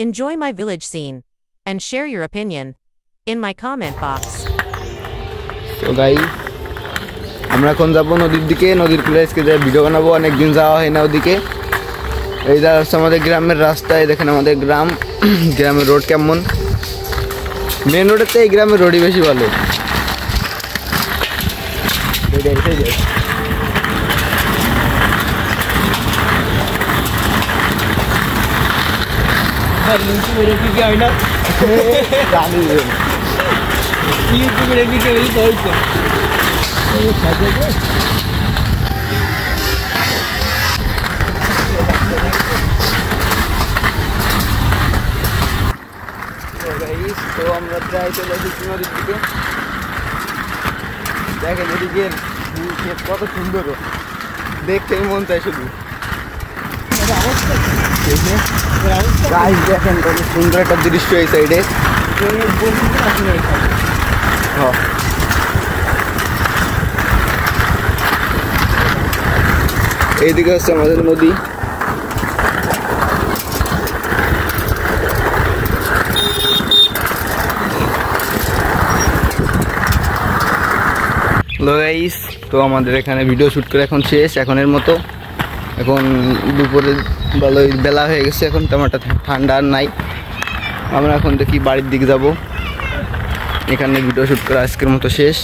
Enjoy my village scene and share your opinion in my comment box. তো guys আমরা এখন যাবো নদীর দিকে। নদীর কূলে আজকে ভিডিও বানাবো, অনেকদিন যাওয়া হয় না ওদিকে। এই হচ্ছে আমাদের গ্রামের রাস্তায়, দেখেন আমাদের গ্রামের রোড কেমন। মেন রোডের তো এই গ্রামের রোডই বেশি ভালো। তো আমরা যাই চলে এসেছি নদীর দিকে। দেখেন এদিকে কত সুন্দর, দেখতে মন চাই শুধু। দেখেন কত সুন্দর একটা দৃশ্য এই সাইডে। এইদিকে হচ্ছে আমাদের নদী। হ্যালো গাইস, তো আমাদের এখানে ভিডিও শ্যুট করে এখন শেষ এখনের মতো। এখন দুপুরে ভালোই বেলা হয়ে গেছে, এখন তেমন একটা ঠান্ডা আর নাই। আমরা এখন দেখি বাড়ির দিকে যাব। এখানে ভিডিও শ্যুট করে আজকের মতো শেষ।